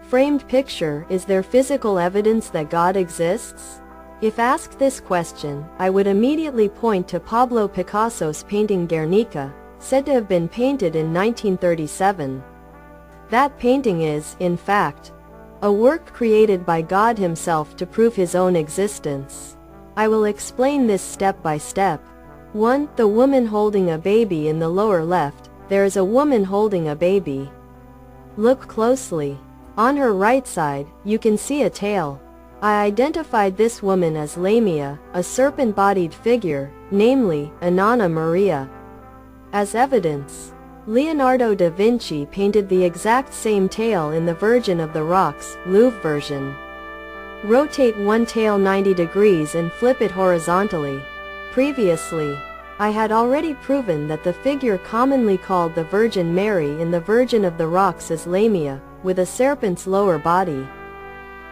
framed picture, is there physical evidence that God exists? If asked this question, I would immediately point to Pablo Picasso's painting Guernica, said to have been painted in 1937. That painting is, in fact, a work created by God himself to prove his own existence. I will explain this step by step. 1. The woman holding a baby. In the lower left, there is a woman holding a baby. Look closely. On her right side, you can see a tail. I identified this woman as Lamia, a serpent-bodied figure, namely, Anna Maria. As evidence, Leonardo da Vinci painted the exact same tail in the Virgin of the Rocks, Louvre version. Rotate one tail 90 degrees and flip it horizontally. Previously, I had already proven that the figure commonly called the Virgin Mary in the Virgin of the Rocks is Lamia, with a serpent's lower body.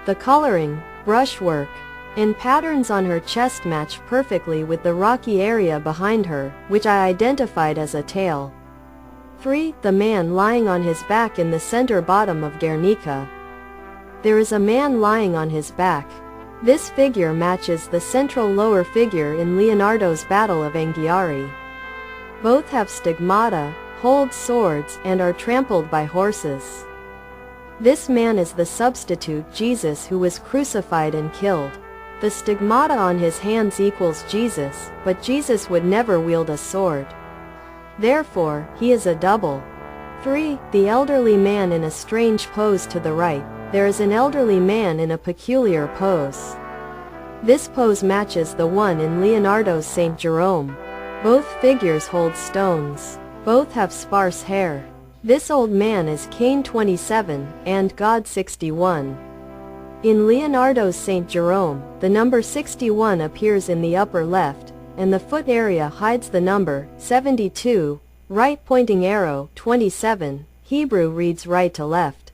The coloring, brushwork, and patterns on her chest match perfectly with the rocky area behind her, which I identified as a tail. 3. The man lying on his back. In the center bottom of Guernica, there is a man lying on his back. This figure matches the central lower figure in Leonardo's Battle of Anghiari. Both have stigmata, hold swords, and are trampled by horses. This man is the substitute Jesus who was crucified and killed. The stigmata on his hands equals Jesus, but Jesus would never wield a sword. Therefore, he is a double. 3. The elderly man in a strange pose. To the right, there is an elderly man in a peculiar pose. This pose matches the one in Leonardo's Saint Jerome. Both figures hold stones. Both have sparse hair. This old man is Cain 27, and God 61. In Leonardo's Saint Jerome, the number 61 appears in the upper left, and the foot area hides the number 72, right pointing arrow 27, Hebrew reads right to left.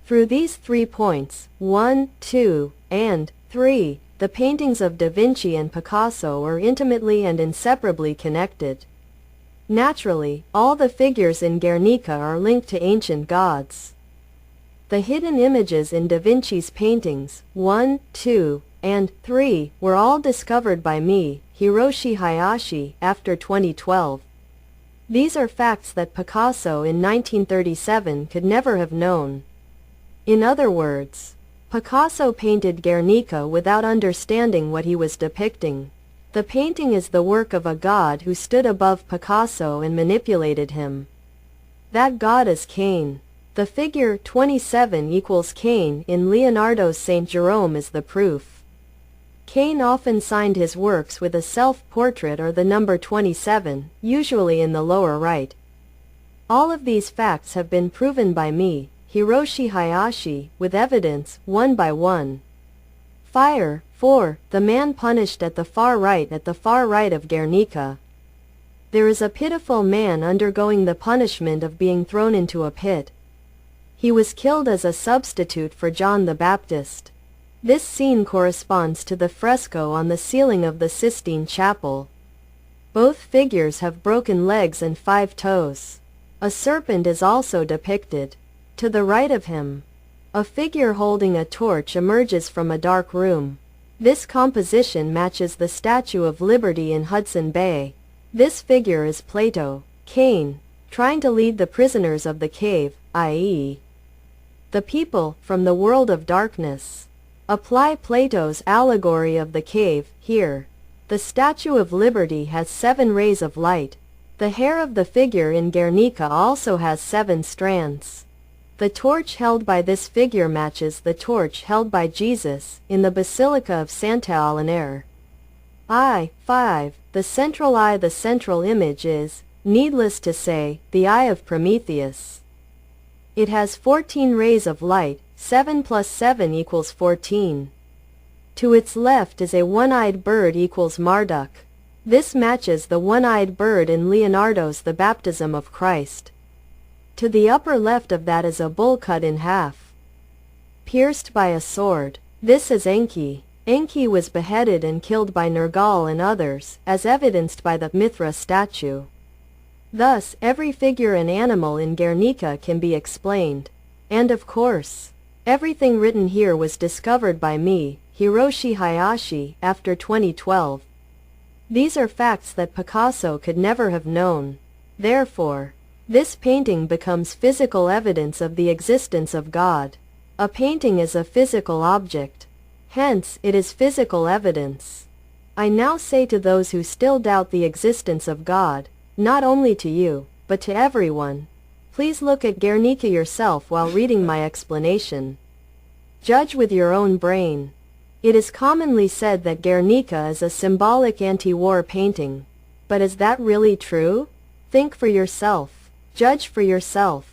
Through these 3 points, 1, 2, and 3, the paintings of Da Vinci and Picasso are intimately and inseparably connected. Naturally, all the figures in Guernica are linked to ancient gods. The hidden images in Da Vinci's paintings, 1, 2, and 3, were all discovered by me, Hiroshi Hayashi, after 2012. These are facts that Picasso in 1937 could never have known. In other words, Picasso painted Guernica without understanding what he was depicting. The painting is the work of a god who stood above Picasso and manipulated him. That god is Cain. The figure 27 equals Cain in Leonardo's Saint Jerome is the proof. Cain often signed his works with a self-portrait or the number 27, usually in the lower right. All of these facts have been proven by me, Hiroshi Hayashi, with evidence, one by one. Fire. 4. The man punished. At the far right of Guernica, there is a pitiful man undergoing the punishment of being thrown into a pit. He was killed as a substitute for John the Baptist. This scene corresponds to the fresco on the ceiling of the Sistine Chapel. Both figures have broken legs and 5 toes. A serpent is also depicted. To the right of him, a figure holding a torch emerges from a dark room. This composition matches the Statue of Liberty in Hudson Bay. This figure is Plato, Cain, trying to lead the prisoners of the cave, i.e., the people, from the world of darkness. Apply Plato's allegory of the cave here. The Statue of Liberty has 7 rays of light. The hair of the figure in Guernica also has 7 strands. The torch held by this figure matches the torch held by Jesus in the Basilica of Santa Alinare. 5. The central eye. The central image is, needless to say, the eye of Prometheus. It has 14 rays of light. 7 plus 7 equals 14. To its left is a one-eyed bird equals Marduk. This matches the one-eyed bird in Leonardo's The Baptism of Christ. To the upper left of that is a bull cut in half, pierced by a sword. This is Enki. Enki was beheaded and killed by Nergal and others, as evidenced by the Mithra statue. Thus, every figure and animal in Guernica can be explained. And of course, Everything written here was discovered by me, Hiroshi Hayashi, after 2012. These are facts that Picasso could never have known. Therefore, this painting becomes physical evidence of the existence of God. A painting is a physical object. Hence, it is physical evidence. I now say to those who still doubt the existence of God, not only to you, but to everyone, please look at Guernica yourself while reading my explanation. Judge with your own brain. It is commonly said that Guernica is a symbolic anti-war painting. But is that really true? Think for yourself. Judge for yourself.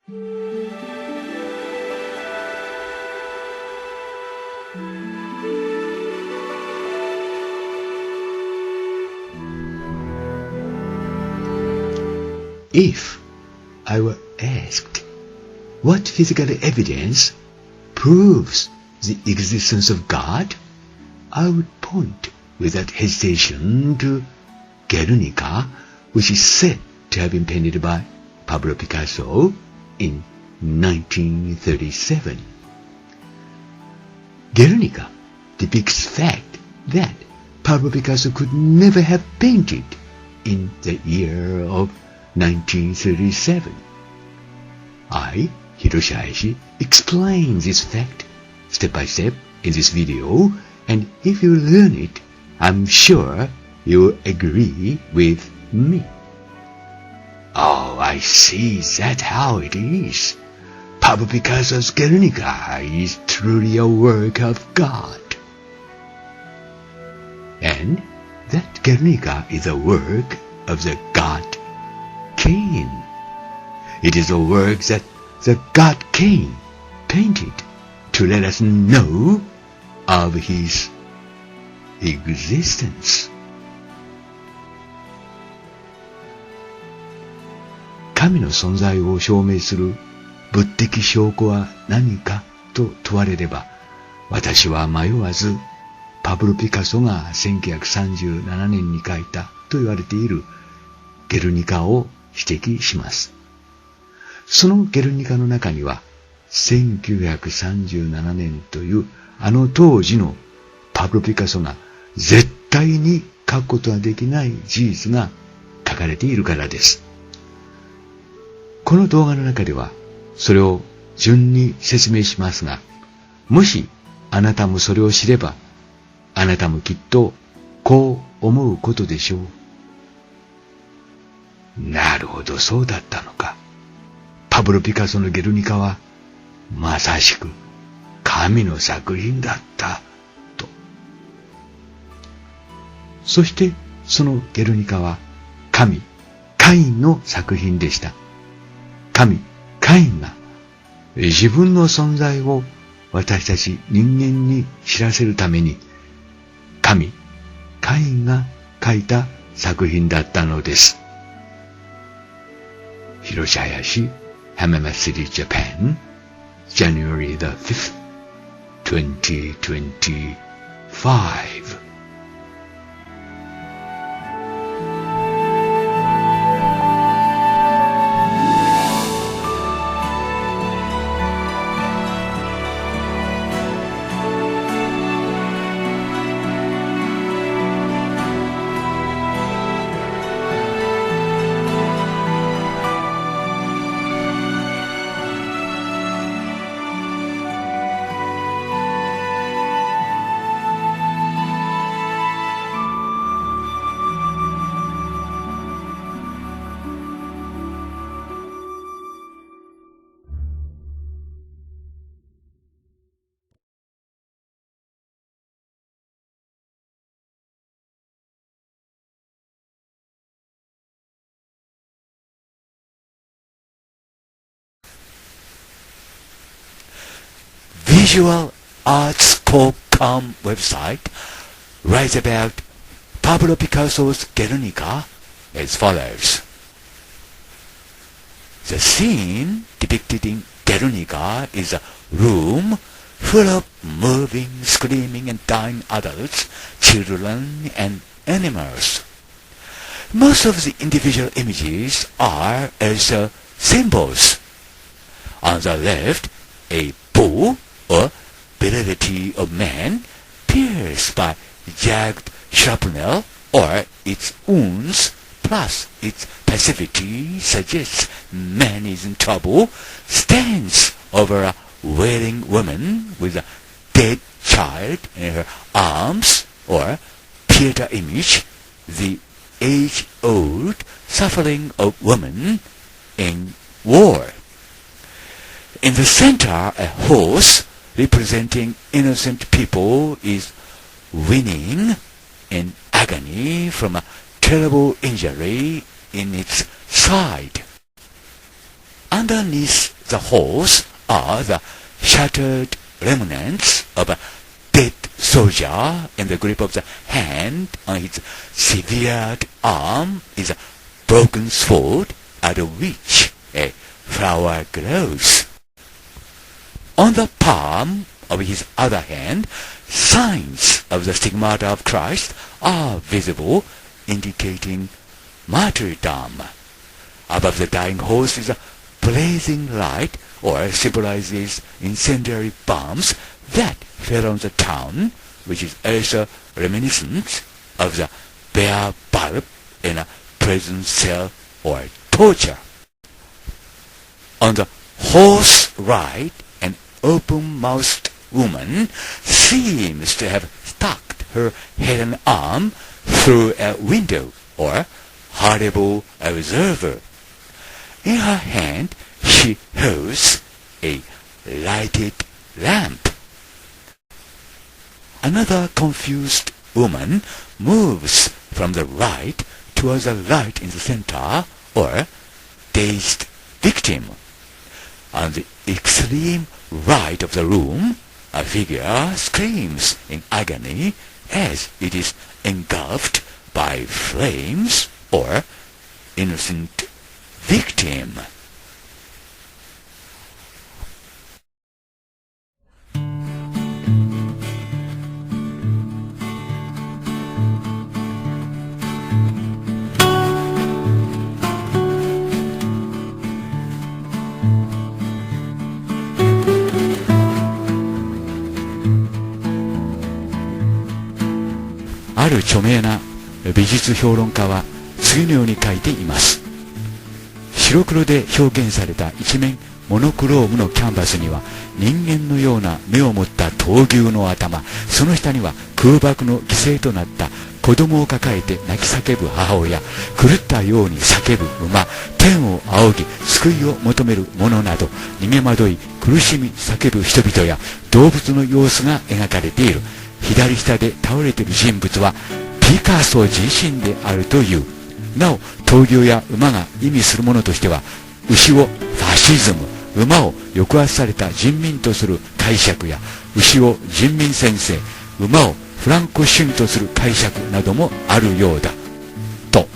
If I were asked what physical evidence proves the existence of God, I would point without hesitation to Guernica, which is said to have been painted by Pablo Picasso in 1937. Guernica depicts the fact that Pablo Picasso could never have painted in the year of 1937. I, Hiroshi Hayashi, explain this fact step by step in this video, and if you learn it, I'm sure you'll agree with me. Oh, I see, that's how it is. Pablo Picasso's Guernica is truly a work of God. And that Guernica is a work of the God Cain. It is a work that the God Cain painted to let us know of his existence. 神の存在を証明する物的証拠は何かと問われれば、私は迷わずパブロ・ピカソが1937年に描いたと言われているゲルニカを指摘します。そのゲルニカの中には1937年というあの当時のパブロ・ピカソが絶対に描くことはできない事実が書かれているからです。この動画の中ではそれを順に説明しますが、もしあなたもそれを知れば、あなたもきっとこう思うことでしょう。なるほど、そうだったのか。パブロ・ピカソのゲルニカはまさしく神の作品だったと。そしてそのゲルニカは神カインの作品でした。神カインが自分の存在を私たち人間に知らせるために神カインが描いた作品だったのです。Hiroshi Hayashi, Hamama City, Japan, January the 5th, 2025. visualarts.com website writes about Pablo Picasso's Guernica as follows. The scene depicted in Guernica is a room full of moving, screaming and dying adults, children and animals. Most of the individual images are also symbols. On the left, a bull or virility of man pierced by jagged shrapnel or its wounds plus its passivity suggests man is in trouble, stands over a wailing woman with a dead child in her arms, or theater image, the age-old suffering of women in war. In the center, a horse representing innocent people is whinnying in agony from a terrible injury in its side. Underneath The holes are the shattered remnants of a dead soldier, and the grip of the hand on his severed arm is a broken sword out of which a flower grows. On the palm of his other hand, signs of the stigmata of Christ are visible, indicating martyrdom. Above the dying horse is a blazing light, or symbolizes incendiary bombs that fell on the town, which is also reminiscent of the bare bulb in a prison cell or torture. On the horse right, an open-mouthed woman seems to have stuck her head and arm through a window, or horrible observer. In her hand she holds a lighted lamp. Another confused woman moves from the right towards the light in the center, or dazed victim. On the extreme right of the room, a figure screams in agony as it is engulfed by flames, or innocent victim. ある著名な美術評論家は次のように書いています。白黒で表現された一面モノクロームのキャンバスには、人間のような目を持った闘牛の頭、その下には空爆の犠牲となった子供を抱えて泣き叫ぶ母親、狂ったように叫ぶ馬、天を仰ぎ救いを求める者など、逃げ惑い苦しみ叫ぶ人々や動物の様子が描かれている。左下で倒れている人物はピカソ自身であるという。なお、闘牛や馬が意味するものとしては、牛をファシズム、馬を抑圧された人民とする解釈や、牛を人民先生、馬をフランコ主義とする解釈などもあるようだと。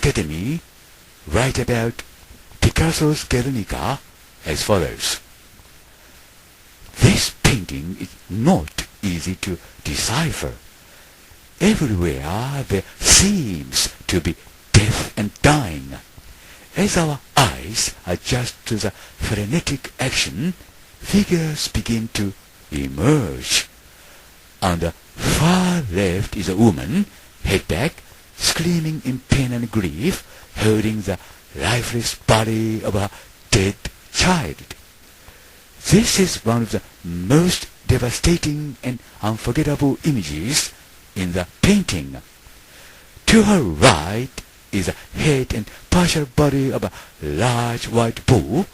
Academy write about Picasso's Guernica as follows. This painting is not easy to decipher. Everywhere there seems to be death and dying. As our eyes adjust to the frenetic action, figures begin to emerge. On the far left is a woman, head back, screaming in pain and grief, holding the lifeless body of a dead child. This is one of the most devastating and unforgettable images in the painting. To her right is the head and partial body of a large white bull,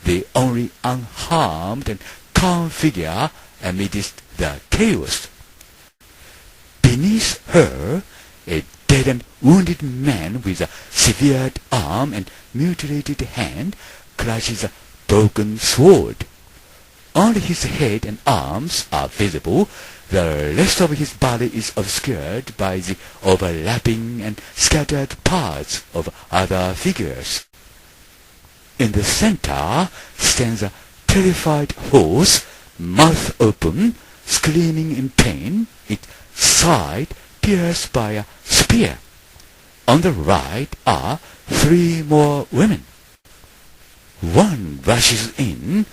the only unharmed and calm figure amidst the chaos. Beneath her, a dead and wounded man with a severed arm and mutilated hand clutches a broken sword. Only his head and arms are visible. The rest of his body is obscured by the overlapping and scattered parts of other figures. In the center stands a terrified horse, mouth open, screaming in pain, its side pierced by a spear. On the right are 3 more women. One rushes in,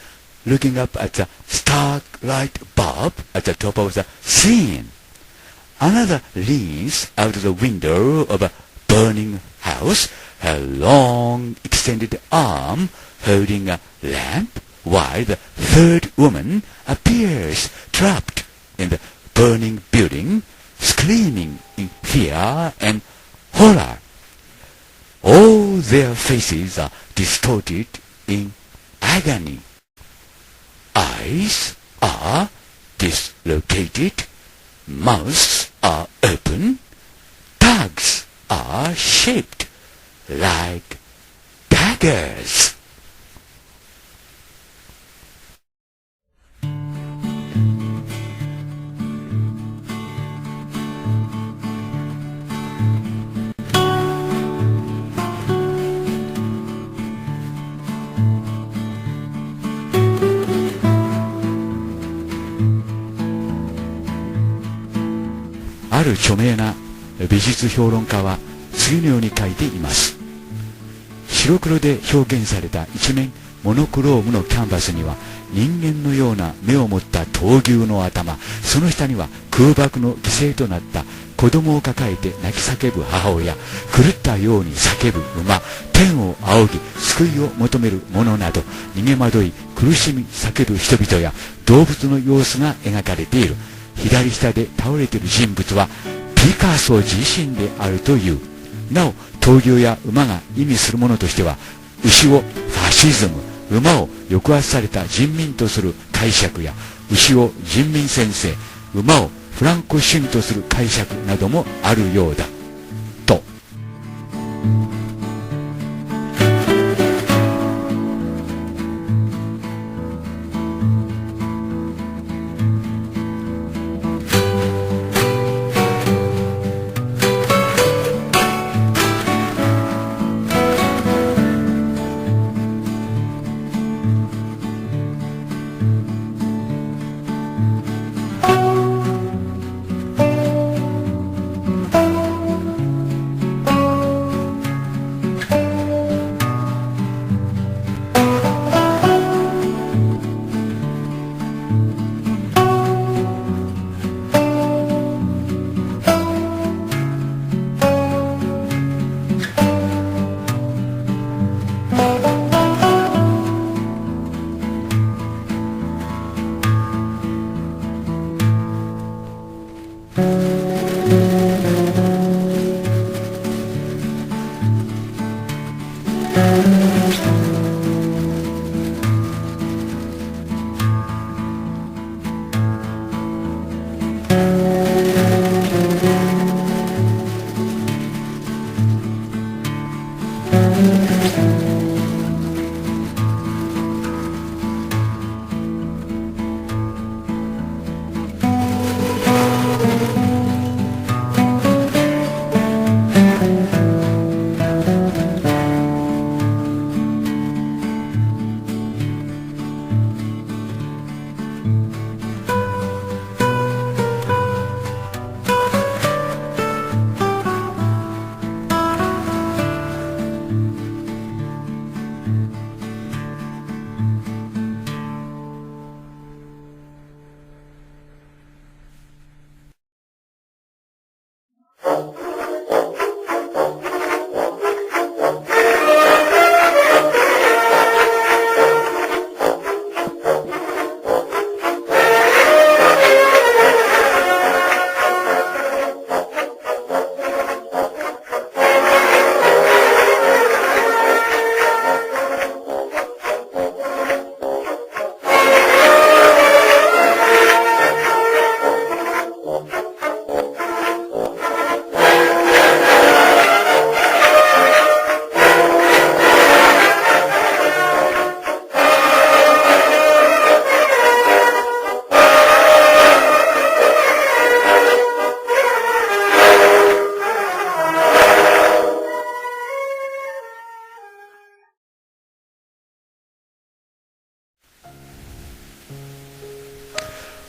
looking up at the stark light bulb at the top of the scene. Another leans out of the window of a burning house, her long extended arm holding a lamp, while the 3rd woman appears trapped in the burning building, screaming in fear and horror. All their faces are distorted in agony. Eyes are dislocated, mouths are open, tongues are shaped like daggers. ある著名な美術評論家は次のように書いています。白黒で表現された一面モノクロームのキャンバスには人間のような目を持った闘牛の頭、その下には空爆の犠牲となった子供を抱えて泣き叫ぶ母親、狂ったように叫ぶ馬、天を仰ぎ救いを求める者など、逃げ惑い苦しみ叫ぶ人々や動物の様子が描かれている。左下で倒れている人物はピカソ自身であるという。なお闘牛や馬が意味するものとしては、牛をファシズム、馬を抑圧された人民とする解釈や、牛を人民先生、馬をフランコ主義とする解釈などもあるようだと。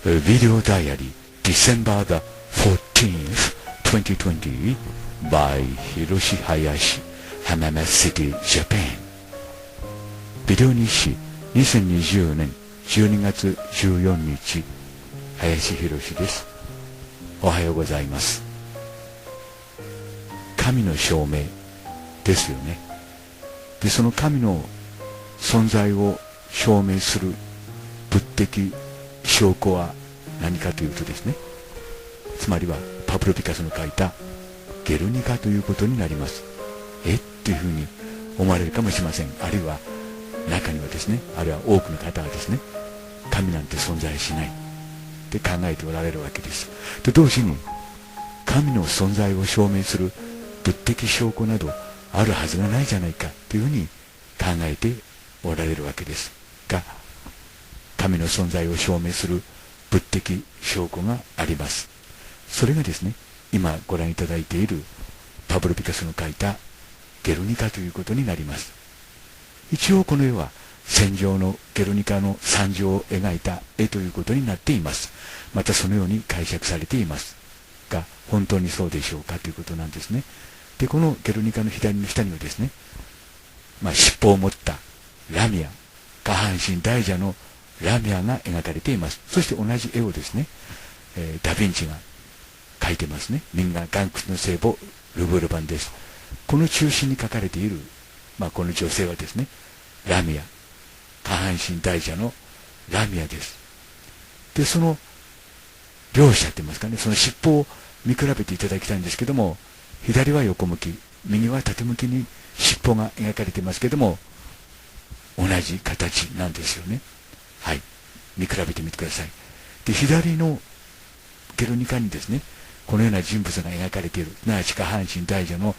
Video Diary December the 14th 2020 by Hiroshi Hayashi Hamama City, Japan。 ビデオ日誌2020年12月14日、林博です。おはようございます。神の証明ですよね。で、その神の存在を証明する物的証拠は何かというとですね、つまりはパブロ・ピカソの描いたゲルニカということになります。っていうふうに思われるかもしれません。あるいは中にはですね、あるいは多くの方はですね、神なんて存在しないって考えておられるわけです。と同時に神の存在を証明する物的証拠などあるはずがないじゃないかというふうに考えておられるわけですが、神の存在を証明する物的証拠があります。それがですね、今ご覧いただいているパブロ・ピカソの描いたゲルニカということになります。一応この絵は戦場のゲルニカの惨状を描いた絵ということになっています。またそのように解釈されていますが、本当にそうでしょうかということなんですね。で、このゲルニカの左の下にはですね、尻尾を持ったラミア、下半身大蛇のラミアが描かれています。そして同じ絵をですね、ダ・ヴィンチが描いてますね。右が岩窟の聖母ルブール版です。この中心に描かれている、この女性はですね、ラミア、下半身大蛇のラミアです。で、その両者って言いますかね、その尻尾を見比べていただきたいんですけども、左は横向き、右は縦向きに尻尾が描かれていますけども、同じ形なんですよね。はい、見比べてみてください。で、左のゲルニカにですね、このような人物が描かれている、すなわち下半身大蛇の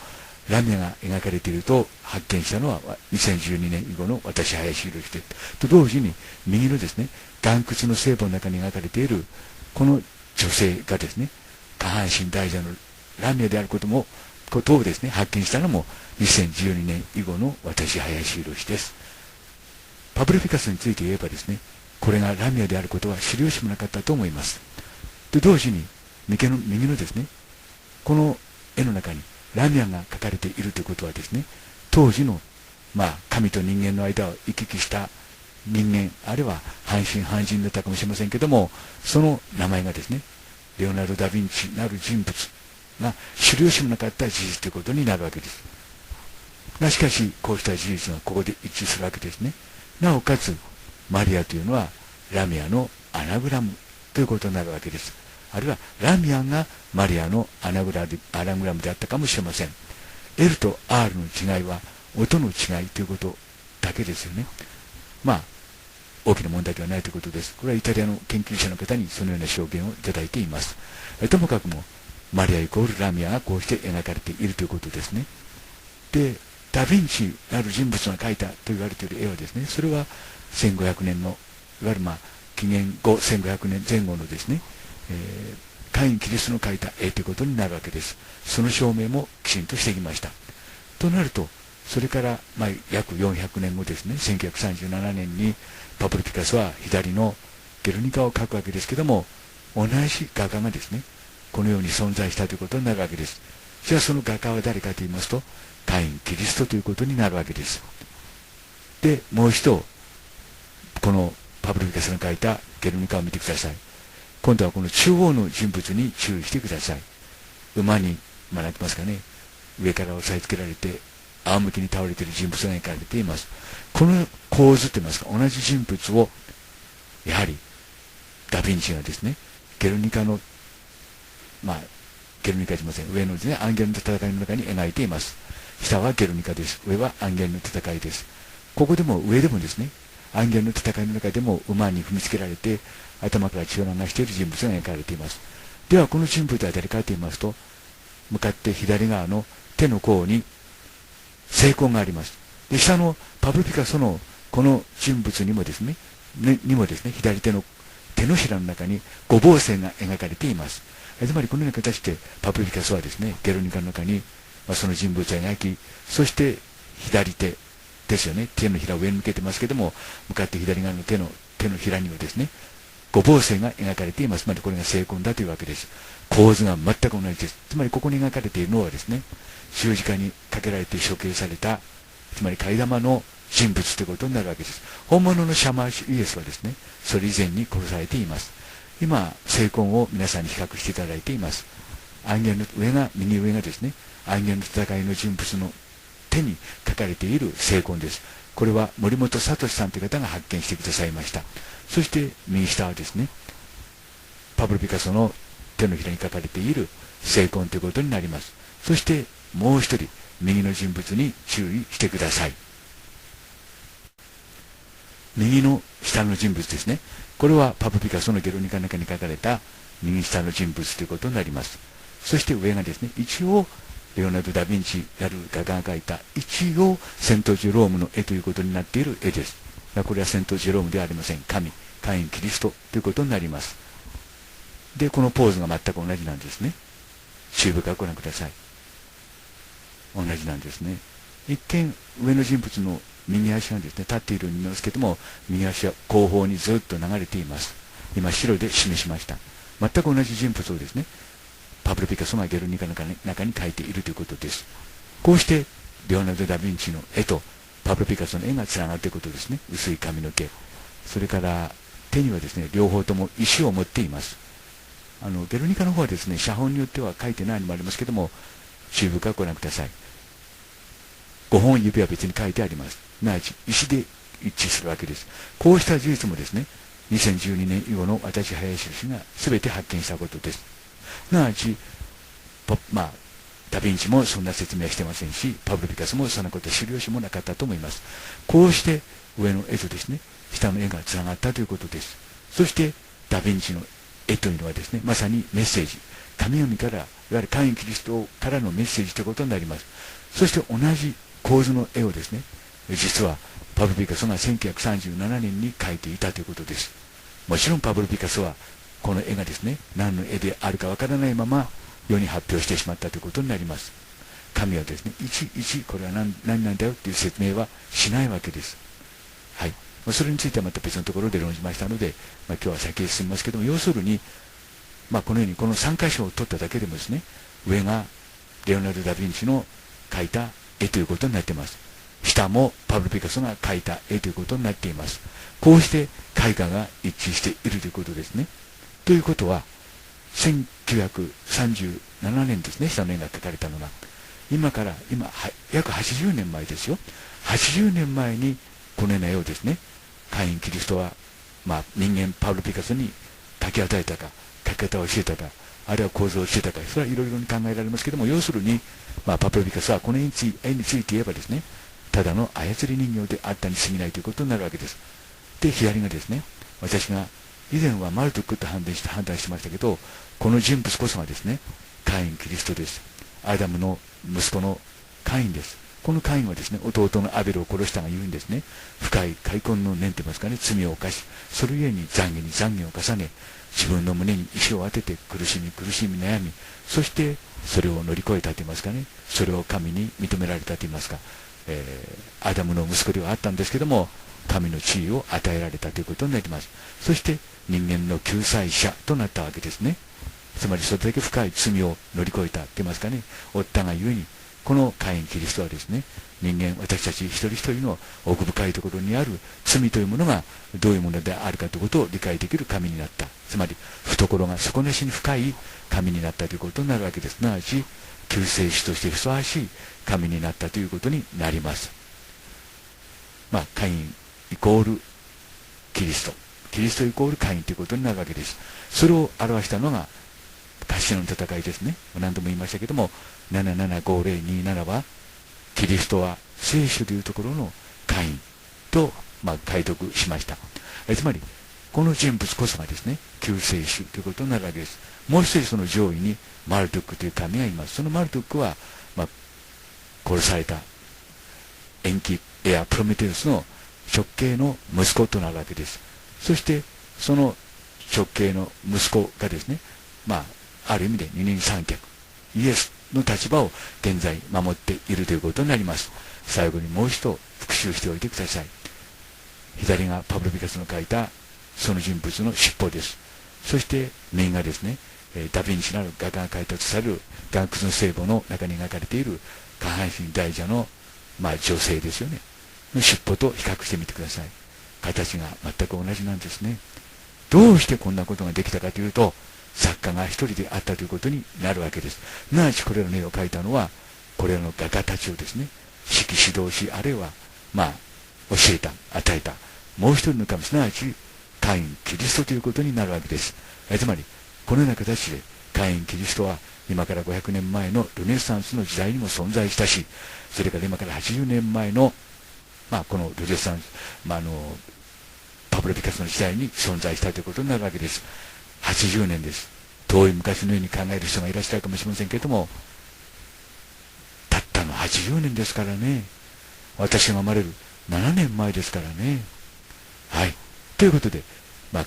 ラミアが描かれていると発見したのは2012年以後の私、林博でと同時に、右のですね、岩窟の聖母の中に描かれているこの女性がですね、下半身大蛇のラミアであることをですね、発見したのも2012年以後の私、林博です。パブロ・ピカソについて言えばですね、これがラミアであることは知る由もなかったと思います。で、同時に右のですね、この絵の中にラミアが描かれているということはですね、当時の神と人間の間を行き来した人間、あるいは半信半人だったかもしれませんけども、その名前がですね、レオナルド・ダ・ヴィンチなる人物が知る由もなかった事実ということになるわけです。がしかし、こうした事実がここで一致するわけですね。なおかつマリアというのはラミアのアナグラムということになるわけです。あるいはラミアがマリアのアナグラムであったかもしれません。 L と R の違いは音の違いということだけですよね。大きな問題ではないということです。これはイタリアの研究者の方にそのような証言をいただいています。ともかくもマリアイコールラミアがこうして描かれているということですね。で、ダ・ヴィンチなる人物が描いたと言われている絵はですね、それは1500年のいわゆる紀元後1500年前後のですね、カイン・キリストの描いた絵ということになるわけです。その証明もきちんとしてきました。となると、それから約400年後ですね、1937年にパブロ・ピカソは左のゲルニカを描くわけですけども、同じ画家がですね、このように存在したということになるわけです。じゃあその画家は誰かと言いますと、カイン・キリストということになるわけです。で、もう一度このパブロ・ピカソの描いたゲルニカを見てください。今度はこの中央の人物に注意してください。馬になってますかね、上から押さえつけられて仰向きに倒れている人物が描かれています。この構図といいますか、同じ人物をやはりダ・ヴィンチがですね、ゲルニカのゲルニカじゃません、上のですね、アンゲルの戦いの中に描いています。下はゲルニカです。上はアンゲルの戦いです。ここでも上でもですね、アンゲルの戦いの中でも馬に踏みつけられて頭から血を流している人物が描かれています。ではこの人物は誰かと言いますと、向かって左側の手の甲に聖痕があります。で、下のパブロ・ピカソのこの人物にもですね、左手の手のひらの中に五芒星が描かれています。つまりこのような形でパブロ・ピカソはですね、ゲルニカの中にその人物を描き、そして左手ですよね、手のひらを上に向けてますけども、向かって左側の手のひらにはですね、五芒星が描かれています。つまりこれが聖魂だというわけです。構図が全く同じです。つまりここに描かれているのはですね、十字架にかけられて処刑された、つまり替え玉の人物ということになるわけです。本物のシャマーシュイエスはですね、それ以前に殺されています。今、聖魂を皆さんに比較していただいています。暗言の右上がですね、暗言の戦いの人物の手に書かれている聖魂です。これは森本聡さんという方が発見してくださいました。そして右下はですね、パブロ・ピカソの手のひらに書かれている聖魂ということになります。そしてもう一人、右の人物に注意してください。右の下の人物ですね。これはパブロ・ピカソのゲルニカの中に書かれた右下の人物ということになります。そして上がですね、一応レオナルド・ダ・ヴィンチやる画家が描いた一応セント・ジェロームの絵ということになっている絵です。これはセント・ジェロームではありません。神、カイン・キリストということになります。で、このポーズが全く同じなんですね。注意深くご覧ください。同じなんですね。一見上の人物の右足がですね、立っているように見えますけども、右足は後方にずっと流れています。今白で示しました。全く同じ人物をですね、パブロ・ピカソがゲルニカの中に描いているということです。こうしてレオナルド・ダ・ヴィンチの絵とパブロ・ピカソの絵がつながっていることですね。薄い髪の毛、それから手にはですね、両方とも石を持っています。ゲルニカの方はですね、写本によっては書いてないのもありますけども、注意深くご覧ください。5本指は別に書いてあります。すなわち石で一致するわけです。こうした事実もですね、2012年以後の私林氏が全て発見したことです。すなわち、ダ・ヴィンチもそんな説明はしてませんし、パブロ・ピカソもそんなことを知る由もなかったと思います。こうして上の絵とですね、下の絵がつながったということです。そしてダ・ヴィンチの絵というのはですね、まさにメッセージ、神々から、いわゆるカイン・キリストからのメッセージということになります。そして同じ構図の絵をですね、実はパブロ・ピカソが1937年に描いていたということです。もちろんパブロ・ピカソはこの絵がですね、何の絵であるかわからないまま世に発表してしまったということになります。神はですね、いちいちこれは何なんだよという説明はしないわけです。はい。それについてはまた別のところで論じましたので、今日は先へ進みますけども、要するに、このようにこの3箇所を取っただけでもですね、上がレオナルド・ダ・ヴィンチの描いた絵ということになっています。下もパブロ・ピカソが描いた絵ということになっています。こうして絵画が一致しているということですね。ということは、1937年ですね、下の絵が描かれたのが。今約80年前ですよ。80年前にこのような絵をですね、カイン・キリストは、人間パブロ・ピカソに描き与えたか、描き方を教えたか、あるいは構造をしてたか、それはいろいろに考えられますけども、要するに、パブロ・ピカソはこの絵について言えばですね、ただの操り人形であったに過ぎないということになるわけです。で、左がですね、私が以前はマルトックと判断してましたけど、この人物こそがですね、カイン・キリストです。アダムの息子のカインです。このカインはですね、弟のアベルを殺したがゆえにですね、深い悔恨の念といいますかね、罪を犯し、それゆえに懺悔に懺悔を重ね、自分の胸に石を当てて苦しみ悩み、そしてそれを乗り越えたといいますかね、それを神に認められたといいますか、アダムの息子ではあったんですけども、神の地位を与えられたということになります。そして人間の救済者となったわけですね。つまりそれだけ深い罪を乗り越えたと言いますかね、負ったがゆえに、このカイン・キリストはですね、人間、私たち一人一人の奥深いところにある罪というものがどういうものであるかということを理解できる神になった。つまり懐が底なしに深い神になったということになるわけです。すなわち救世主としてふさわしい神になったということになります。カインイコールキリスト、キリストイコールカインということになるわけです。それを表したのがカシノの戦いですね。何度も言いましたけども、775027はキリストは聖書というところのカインと、解読しました。つまりこの人物こそがですね、救世主ということになるわけです。もう一人その上位にマルトックという神がいます。そのマルトックは、殺されたエアプロメテウスの直系の息子となるわけです。そしてその直系の息子がですね、ある意味で二人三脚、イエスの立場を現在守っているということになります。最後にもう一度復習しておいてください。左がパブロ・ピカソの描いたその人物の尻尾です。そして面がですね、ダヴィンチなる画家が描いたとされる岩窟の聖母の中に描かれている下半身大蛇の、女性ですよね、の尻尾と比較してみてください。形が全く同じなんですね。どうしてこんなことができたかというと、作家が一人であったということになるわけです。すなわちこれらの絵を描いたのは、これらの画家たちをですね、指揮指導し、あるいは教えた、与えたもう一人の神、すなわちカインキリストということになるわけです。つまりこのような形でカインキリストは今から500年前のルネサンスの時代にも存在したし、それから今から80年前のこのルネサンス、パブロ・ピカソの時代に存在したということになるわけです。80年です。遠い昔のように考える人がいらっしゃるかもしれませんけれども、たったの80年ですからね。私が生まれる7年前ですからね。はい。ということで、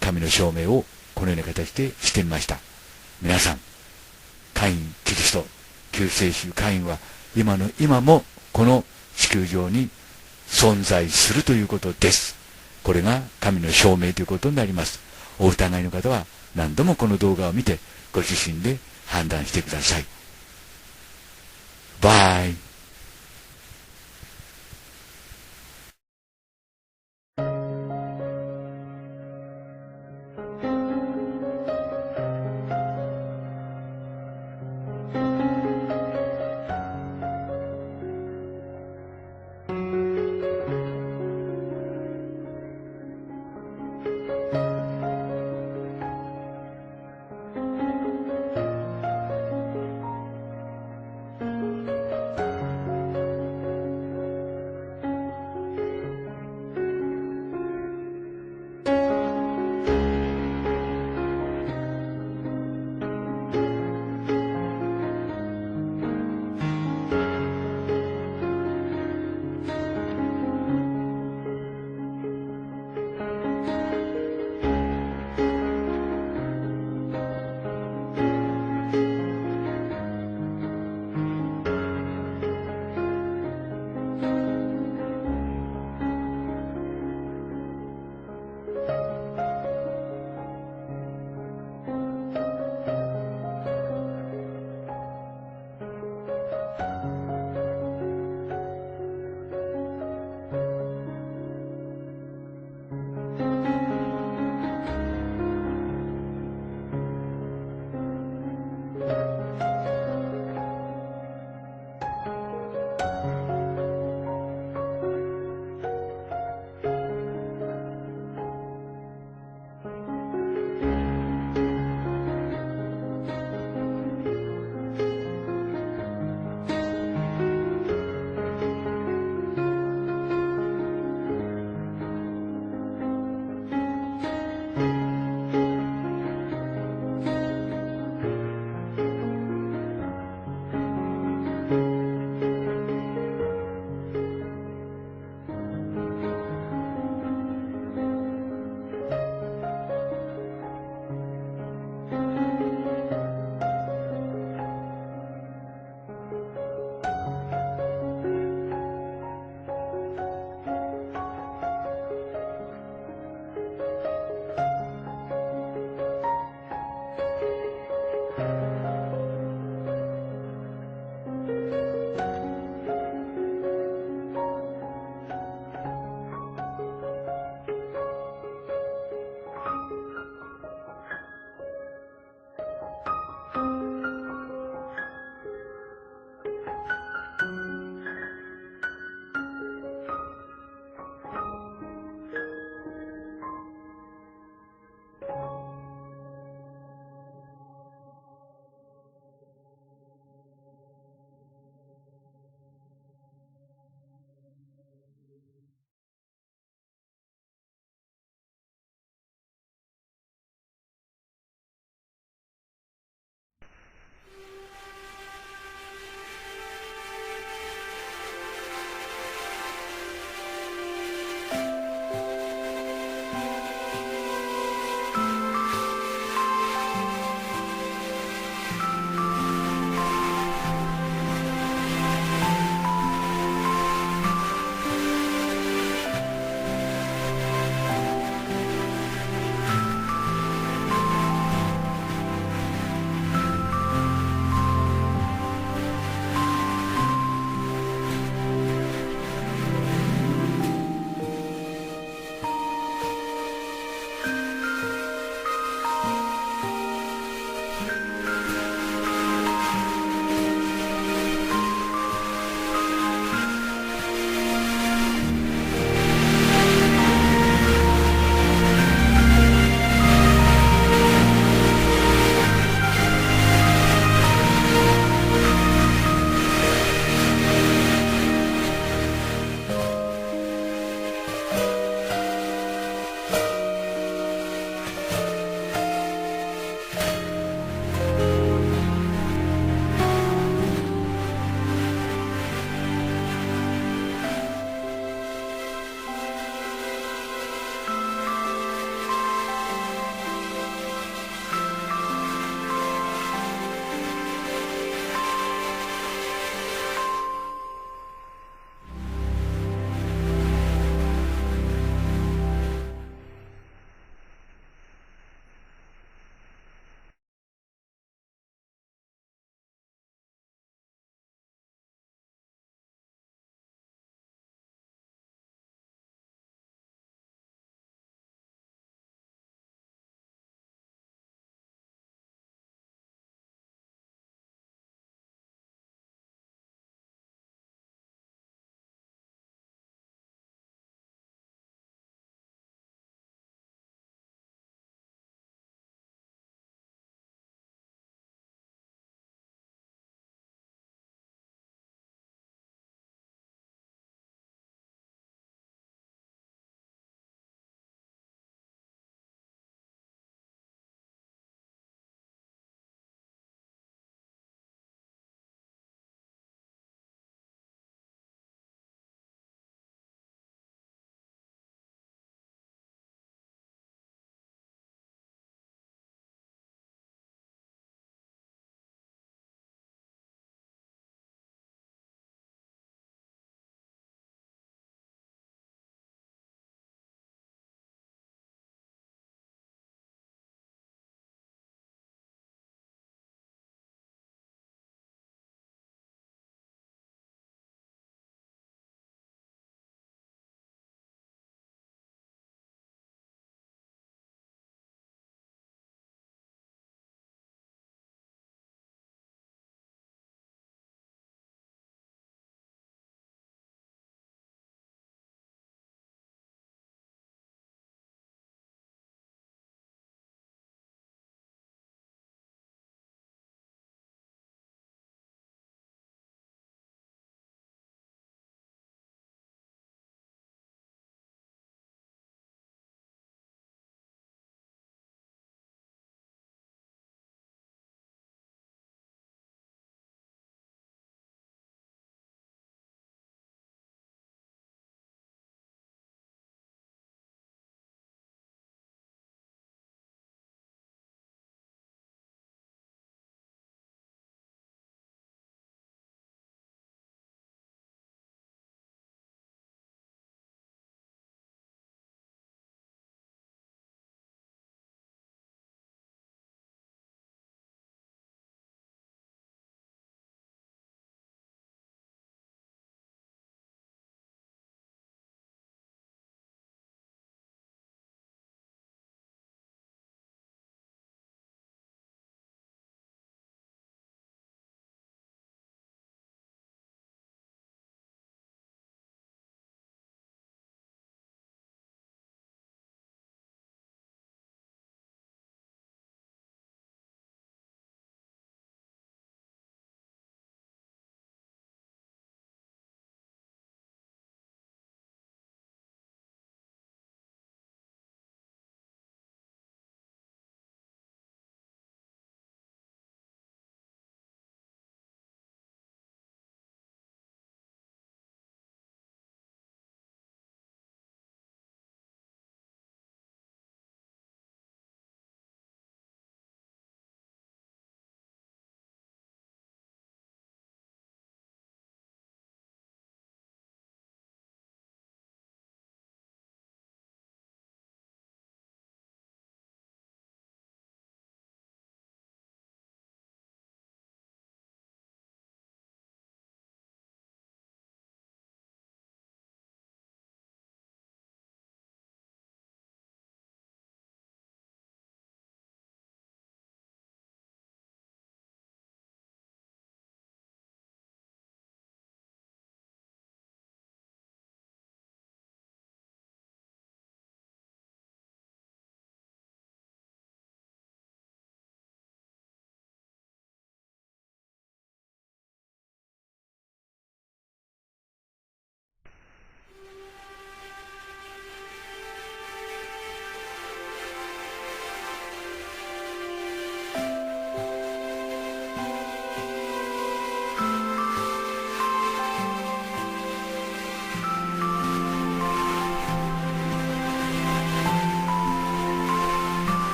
神の証明をこのような形でしてみました。皆さん、カイン・キリスト、救世主カインは今もこの地球上に存在するということです。これが神の証明ということになります。お疑いの方は何度もこの動画を見てご自身で判断してください。バイ。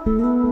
you